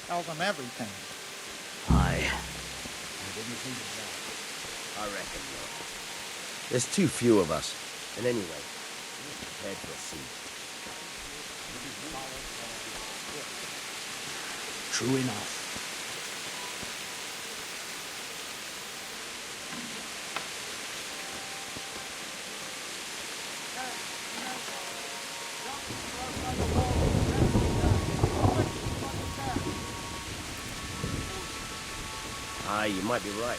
Tell them everything. Aye. I didn't think of that. I reckon not. There's too few of us. And anyway, we're prepared for a siege. True enough. Aye, you might be right.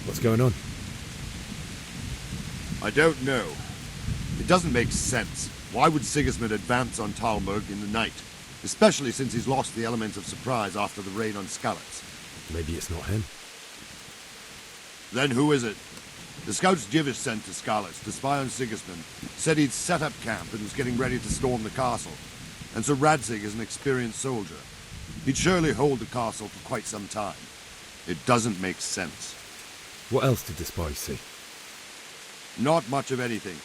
What's going on? I don't know. It doesn't make sense. Why would Sigismund advance on Talmberg in the night? Especially since he's lost the element of surprise after the raid on Skalitz. Maybe it's not him. Then who is it? The scouts Jivish sent to Skalitz to spy on Sigismund said he'd set up camp and was getting ready to storm the castle. And so Radzig is an experienced soldier. He'd surely hold the castle for quite some time. It doesn't make sense. What else did the spies see? Not much of anything.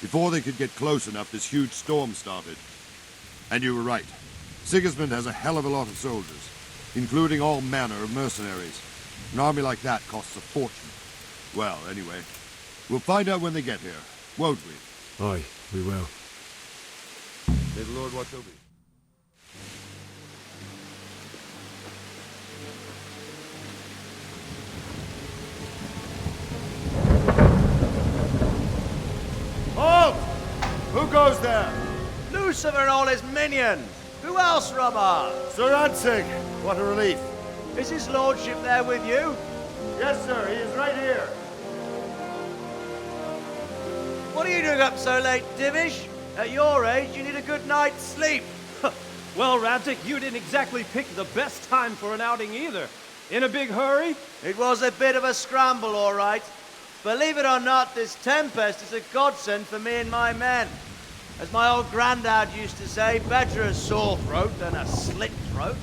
Before they could get close enough, this huge storm started. And you were right. Sigismund has a hell of a lot of soldiers, including all manner of mercenaries. An army like that costs a fortune. Well, anyway, we'll find out when they get here, won't we? Aye, we will. May the Lord watch over you. Halt! Who goes there? Lucifer and all his minions! Who else, Robert? Sir Radzig! What a relief. Is his lordship there with you? Yes, sir, he is right here. What are you doing up so late, Divish? At your age, you need a good night's sleep. Well, Radzig, you didn't exactly pick the best time for an outing either. In a big hurry? It was a bit of a scramble, all right. Believe it or not, this tempest is a godsend for me and my men. As my old granddad used to say, better a sore throat than a slit throat.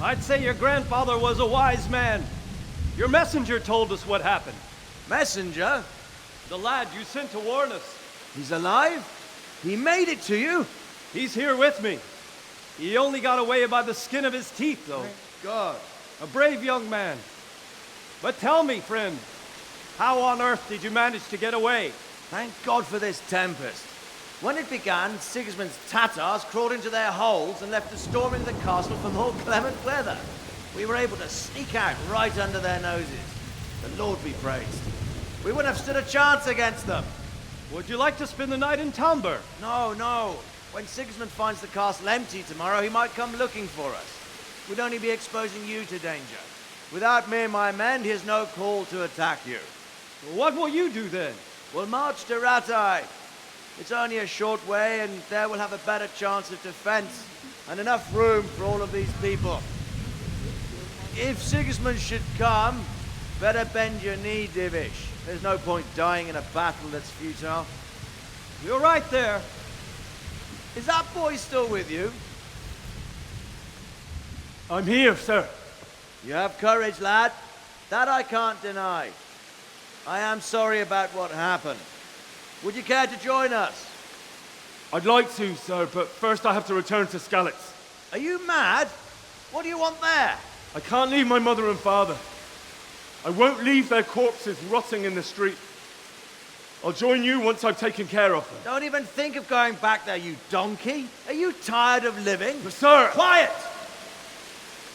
I'd say your grandfather was a wise man. Your messenger told us what happened. Messenger? The lad you sent to warn us. He's alive? He made it to you? He's here with me. He only got away by the skin of his teeth, though. Thank God. A brave young man. But tell me, friend, how on earth did you manage to get away? Thank God for this tempest. When it began, Sigismund's Tatars crawled into their holes and left a storm in the castle for more clement weather. We were able to sneak out right under their noses. The Lord be praised. We wouldn't have stood a chance against them. Would you like to spend the night in Talmberg? No, no. When Sigismund finds the castle empty tomorrow, he might come looking for us. We'd only be exposing you to danger. Without me and my men, he has no call to attack you. What will you do then? We'll march to Ratai. It's only a short way, and there we'll have a better chance of defense and enough room for all of these people. If Sigismund should come, better bend your knee, Divish. There's no point dying in a battle that's futile. You're right there. Is that boy still with you? I'm here, sir. You have courage, lad. That I can't deny. I am sorry about what happened. Would you care to join us? I'd like to, sir, but first I have to return to Skalitz. Are you mad? What do you want there? I can't leave my mother and father. I won't leave their corpses rotting in the street. I'll join you once I've taken care of them. Don't even think of going back there, you donkey. Are you tired of living? But sir! Quiet!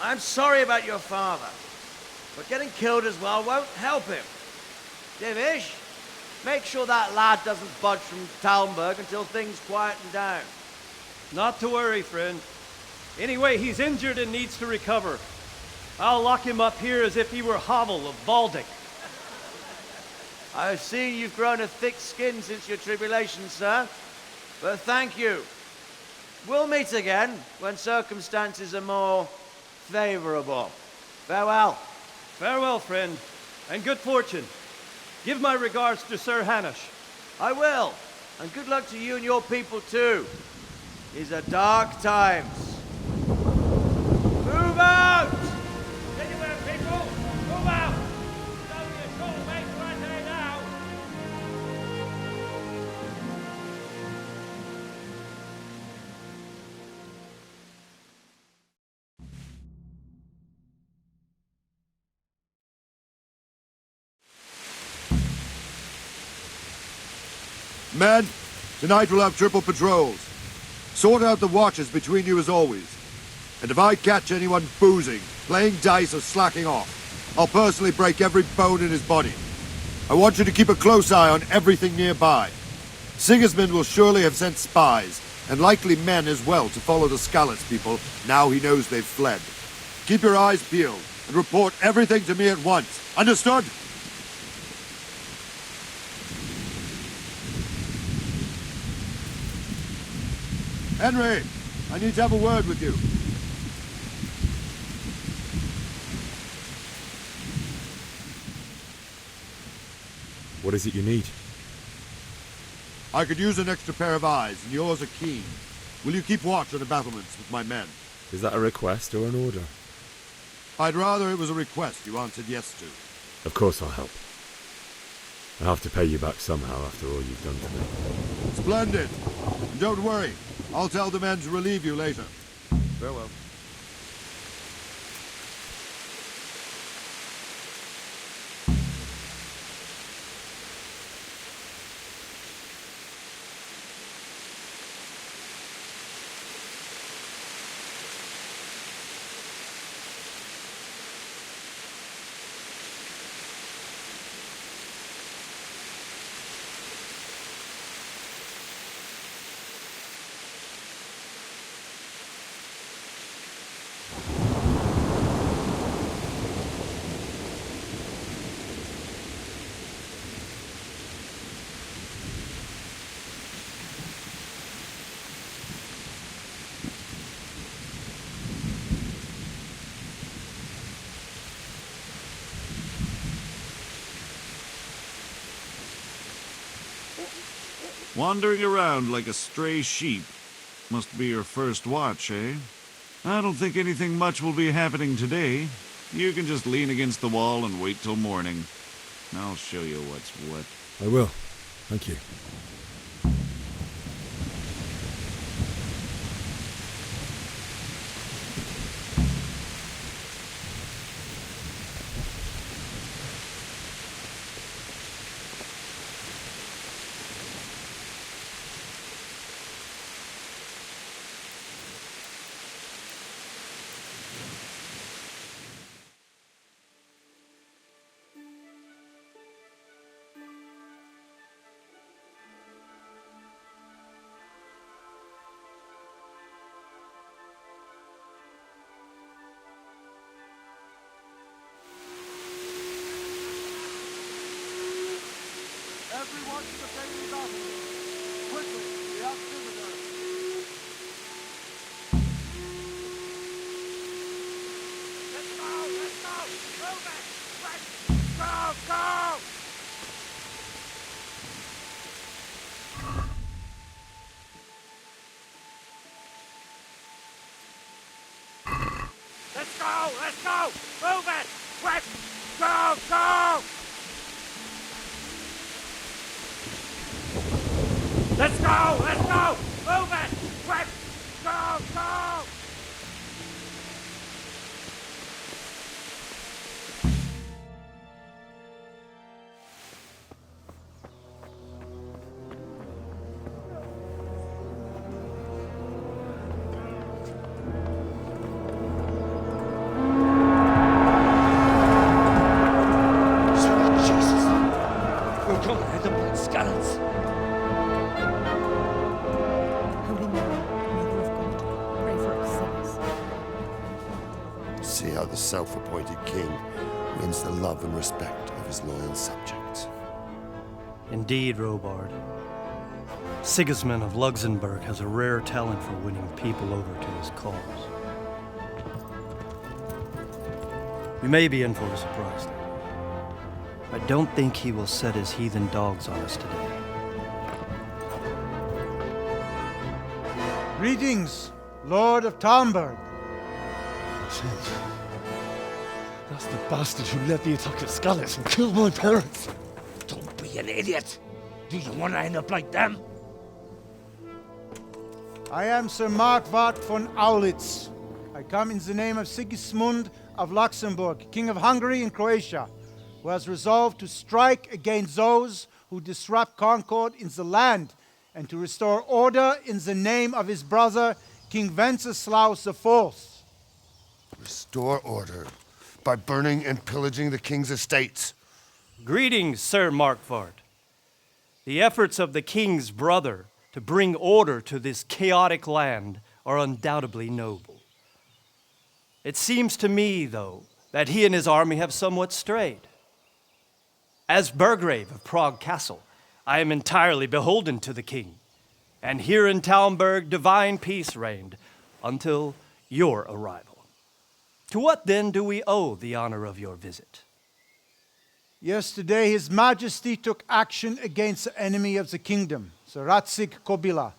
I'm sorry about your father, but getting killed as well won't help him. Divish, make sure that lad doesn't budge from Talmberg until things quieten down. Not to worry, friend. Anyway, he's injured and needs to recover. I'll lock him up here as if he were Havel of Baldic. I've seen you've grown a thick skin since your tribulation, sir. But thank you. We'll meet again when circumstances are more favorable. Farewell. Farewell, friend, and good fortune. Give my regards to Sir Hanush. I will. And good luck to you and your people too. These are dark times. Move out! Anywhere, people! Move out! It's only a short way to Rattay now. Men, tonight we'll have triple patrols. Sort out the watches between you as always. And if I catch anyone boozing, playing dice or slacking off, I'll personally break every bone in his body. I want you to keep a close eye on everything nearby. Sigismund will surely have sent spies, and likely men as well, to follow the Skalitz people now he knows they've fled. Keep your eyes peeled, and report everything to me at once. Understood? Henry, I need to have a word with you. What is it you need? I could use an extra pair of eyes, and yours are keen. Will you keep watch on the battlements with my men? Is that a request or an order? I'd rather it was a request you answered yes to. Of course I'll help. I have to pay you back somehow after all you've done to me. Splendid. And don't worry, I'll tell the men to relieve you later. Farewell. Wandering around like a stray sheep. Must be your first watch, eh? I don't think anything much will be happening today. You can just lean against the wall and wait till morning. I'll show you what's what. I will. Thank you. Everyone to the daily battle. Quickly, we have visitors. Let's go! Let's go! Move it! Let's go! Go! Let's go! Let's go! Move it! Let's go! Go! Let's go! Let's go! Move it! Let's go! Go! Jesus! We're coming at them like skeletons. Holy Mary, Mother of God, pray for us sinners. See how the self-appointed king wins the love and respect of his loyal subjects. Indeed, Robard. Sigismund of Luxembourg has a rare talent for winning people over to his cause. We may be in for a surprise, though. I don't think he will set his heathen dogs on us today. Greetings, Lord of Talmberg. Shit. That's the bastard who led the attack at Scarlet and killed my parents. Don't be an idiot. Do you want to end up like them? I am Sir Markwart von Aulitz. I come in the name of Sigismund of Luxembourg, King of Hungary and Croatia, who has resolved to strike against those who disrupt concord in the land and to restore order in the name of his brother, King Wenceslaus IV. Restore order by burning and pillaging the king's estates. Greetings, Sir Markwart. The efforts of the king's brother to bring order to this chaotic land are undoubtedly noble. It seems to me, though, that he and his army have somewhat strayed. As Burgrave of Prague Castle, I am entirely beholden to the king, and here in Talmberg divine peace reigned until your arrival. To what then do we owe the honor of your visit? Yesterday, His Majesty took action against the enemy of the kingdom, Sir Radzig Kobyla,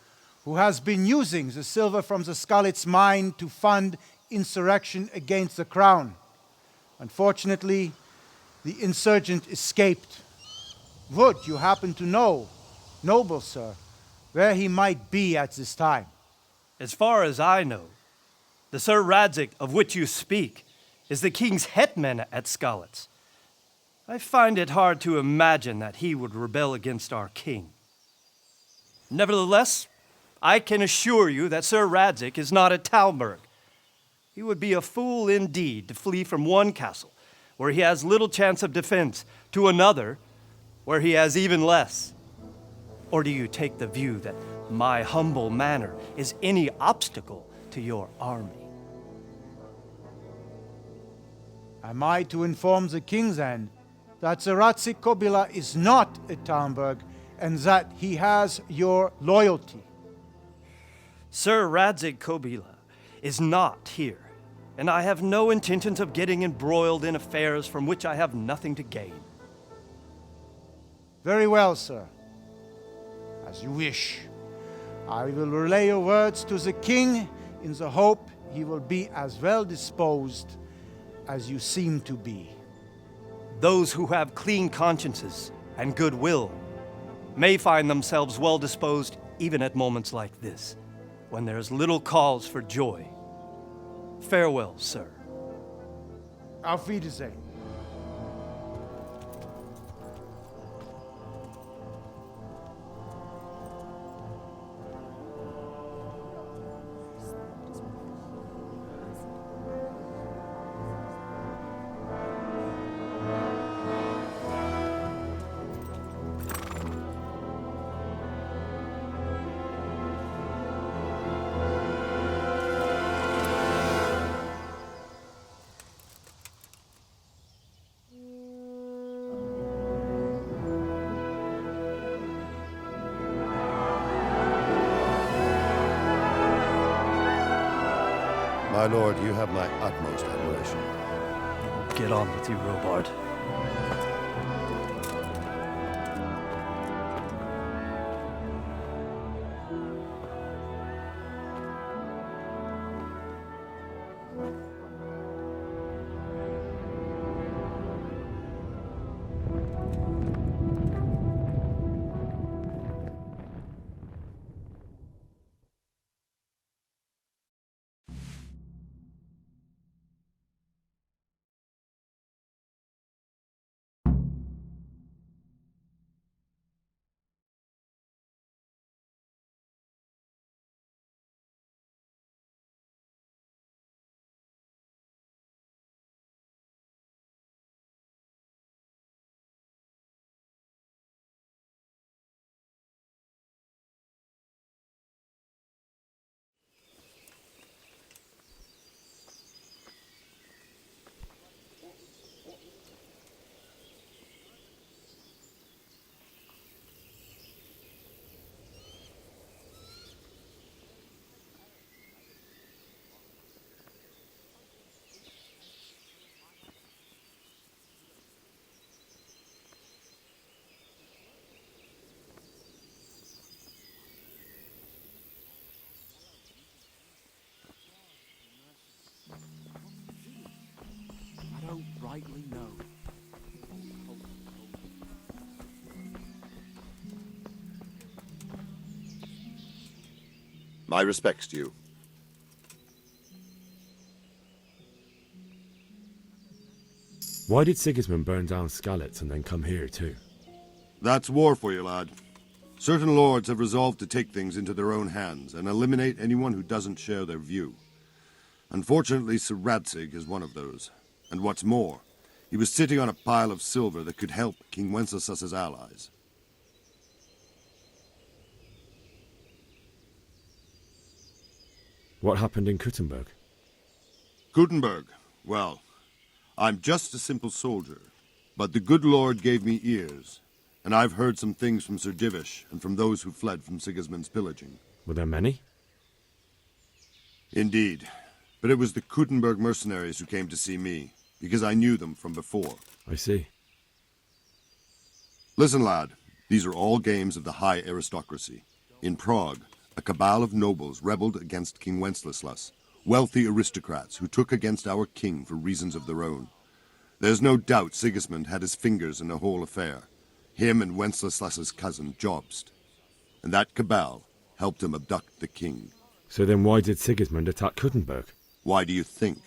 who has been using the silver from the Skalitz mine to fund insurrection against the crown. Unfortunately, the insurgent escaped. Would you happen to know, noble sir, where he might be at this time? As far as I know, the Sir Radzig of which you speak is the king's hetman at Skalitz. I find it hard to imagine that he would rebel against our king. Nevertheless, I can assure you that Sir Radzig is not at Talmberg. He would be a fool indeed to flee from one castle, where he has little chance of defense, to another, where he has even less. Or do you take the view that my humble manner is any obstacle to your army? Am I to inform the king then that Sir Radzig Kobyla is not at Talmberg and that he has your loyalty? Sir Radzig Kobyla is not here, and I have no intentions of getting embroiled in affairs from which I have nothing to gain. Very well, sir. as you wish. I will relay your words to the king in the hope he will be as well disposed as you seem to be. Those who have clean consciences and goodwill may find themselves well disposed even at moments like this, when there is little cause for joy. Farewell, sir. Auf Wiedersehen. My lord, you have my utmost admiration. Get on with you, Robard. I don't rightly know. My respects to you. Why did Sigismund burn down Skalitz and then come here too? That's war for you, lad. Certain lords have resolved to take things into their own hands and eliminate anyone who doesn't share their view. Unfortunately, Sir Radzig is one of those. And what's more, he was sitting on a pile of silver that could help King Wenceslas's allies. What happened in Kuttenberg? Gutenberg, well, I'm just a simple soldier, but the good Lord gave me ears, and I've heard some things from Sir Divish and from those who fled from Sigismund's pillaging. Were there many? Indeed, but it was the Kuttenberg mercenaries who came to see me, because I knew them from before. I see. Listen, lad, these are all games of the high aristocracy. In Prague, a cabal of nobles rebelled against King Wenceslas, wealthy aristocrats who took against our king for reasons of their own. There's no doubt Sigismund had his fingers in the whole affair, him and Wenceslas's cousin Jobst. And that cabal helped him abduct the king. So then why did Sigismund attack Kuttenberg? Why do you think?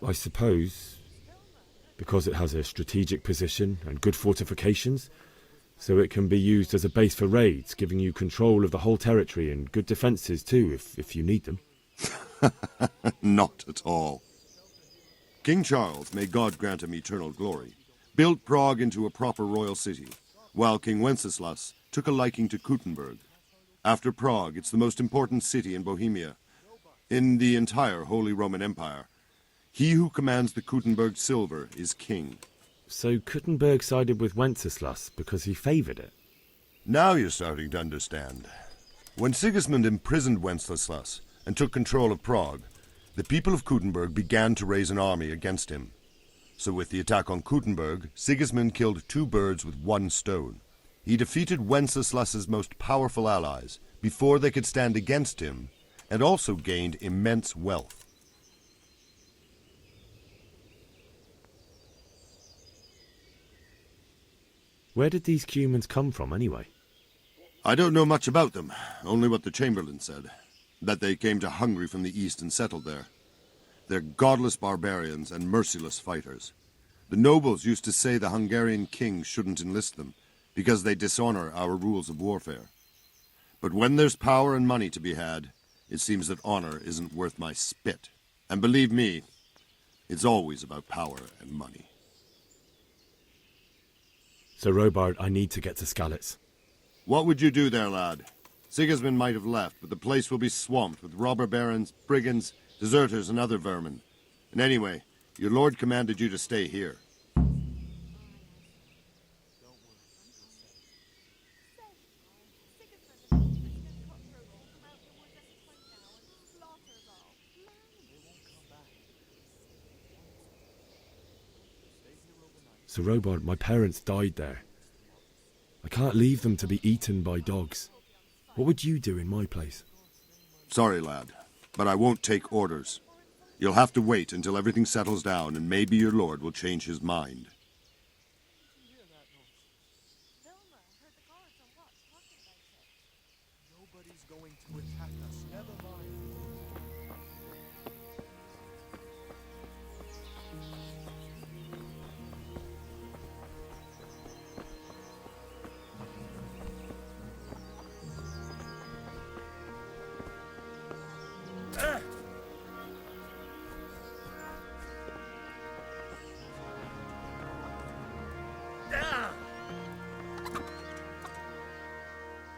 I suppose because it has a strategic position and good fortifications, so it can be used as a base for raids, giving you control of the whole territory and good defences too, if you need them. Not at all. King Charles, may God grant him eternal glory, built Prague into a proper royal city, while King Wenceslas took a liking to Kuttenberg. After Prague, it's the most important city in Bohemia, in the entire Holy Roman Empire. He who commands the Kuttenberg silver is king. So Kuttenberg sided with Wenceslas because he favoured it? Now you're starting to understand. When Sigismund imprisoned Wenceslas and took control of Prague, the people of Kuttenberg began to raise an army against him. So with the attack on Kuttenberg, Sigismund killed 2 birds with 1 stone. He defeated Wenceslas's most powerful allies before they could stand against him, and also gained immense wealth. Where did these Cumans come from, anyway? I don't know much about them, only what the Chamberlain said, that they came to Hungary from the east and settled there. They're godless barbarians and merciless fighters. The nobles used to say the Hungarian king shouldn't enlist them, because they dishonor our rules of warfare. But when there's power and money to be had, it seems that honor isn't worth my spit. And believe me, it's always about power and money. Sir Robard, I need to get to Skalitz. What would you do there, lad? Sigismund might have left, but the place will be swamped with robber barons, brigands, deserters, and other vermin. And anyway, your lord commanded you to stay here. Sir Robard, my parents died there. I can't leave them to be eaten by dogs. What would you do in my place? Sorry, lad, but I won't take orders. You'll have to wait until everything settles down, and maybe your lord will change his mind. Nobody's going to attack us. Never mind.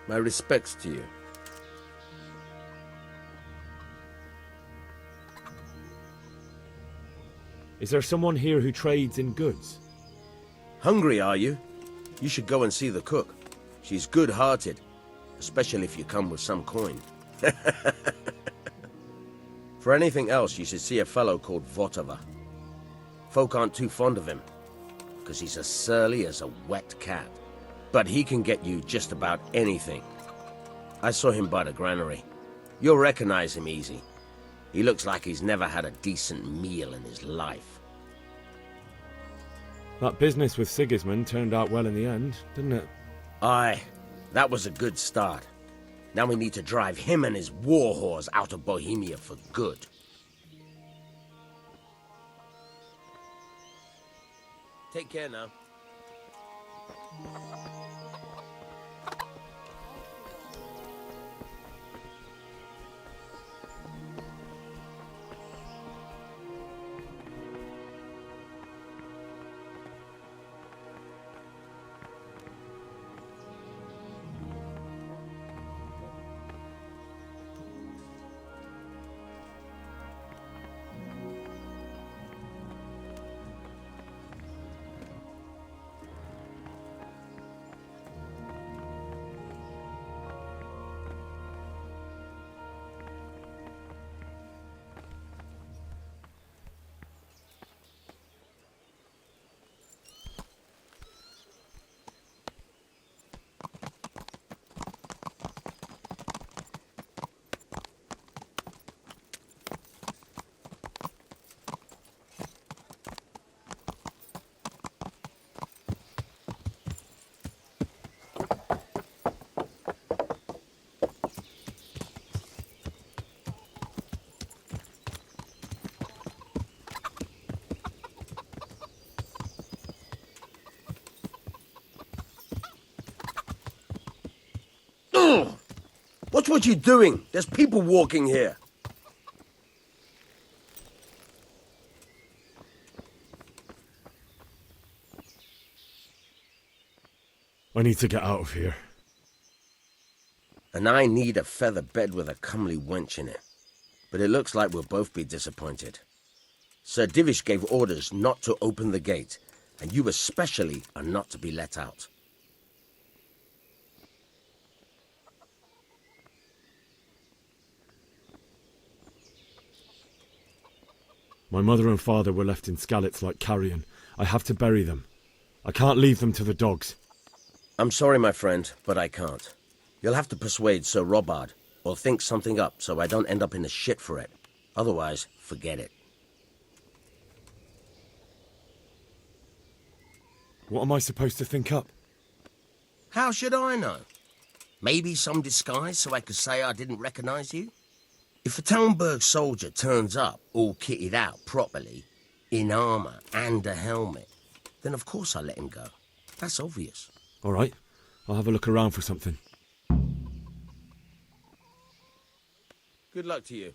My respects to you. Is there someone here who trades in goods? Hungry, are you? You should go and see the cook. She's good-hearted, especially if you come with some coin. For anything else, you should see a fellow called Votava. Folk aren't too fond of him, because he's as surly as a wet cat. But he can get you just about anything. I saw him by the granary. You'll recognize him easy. He looks like he's never had a decent meal in his life. That business with Sigismund turned out well in the end, didn't it? Aye, that was a good start. Now we need to drive him and his war whores out of Bohemia for good. Take care now. Watch what you're doing. There's people walking here. I need to get out of here. And I need a feather bed with a comely wench in it. But it looks like we'll both be disappointed. Sir Divish gave orders not to open the gate, and you especially are not to be let out. My mother and father were left in Skalitz like carrion. I have to bury them. I can't leave them to the dogs. I'm sorry, my friend, but I can't. You'll have to persuade Sir Robard, or think something up so I don't end up in the shit for it. Otherwise, forget it. What am I supposed to think up? How should I know? Maybe some disguise so I could say I didn't recognize you? If a Talmberg soldier turns up all kitted out properly, in armor and a helmet, then of course I let him go. That's obvious. All right, I'll have a look around for something. Good luck to you.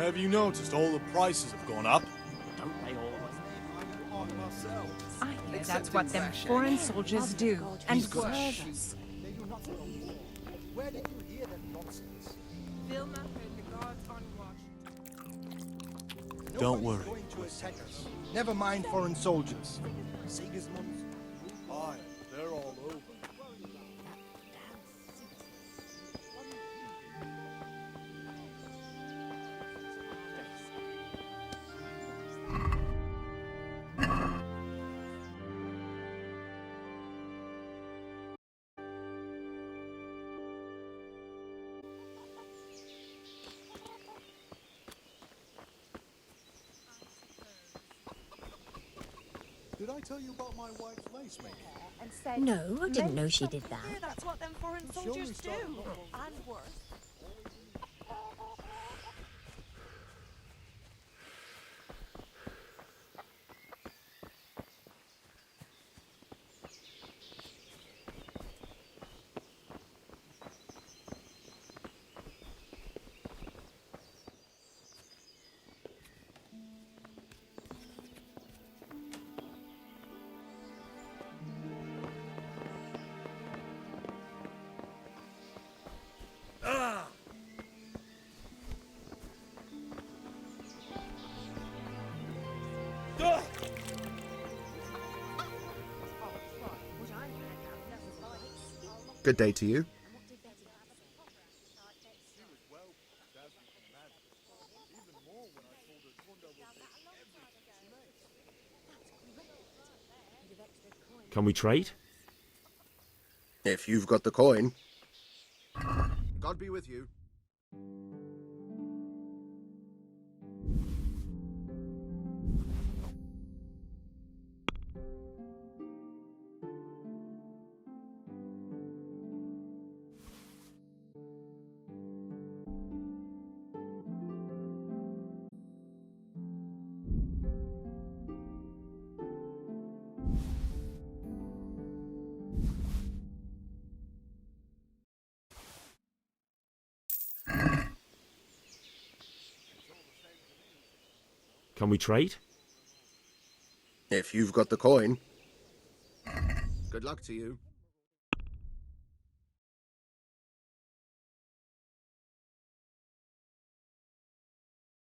Have you noticed all the prices have gone up? I hear that's what them foreign soldiers do. And Where did you hear that nonsense? Don't worry. Going to attack us. Never mind foreign soldiers. Sigismund. Aye, they're all over. Did I tell you about my wife's lace making? and said, No, I didn't know she did that. Yeah, that's what them foreign soldiers do. And worse. Good day to you. Can we trade? If you've got the coin. God be with you. Can we trade? If you've got the coin. Good luck to you.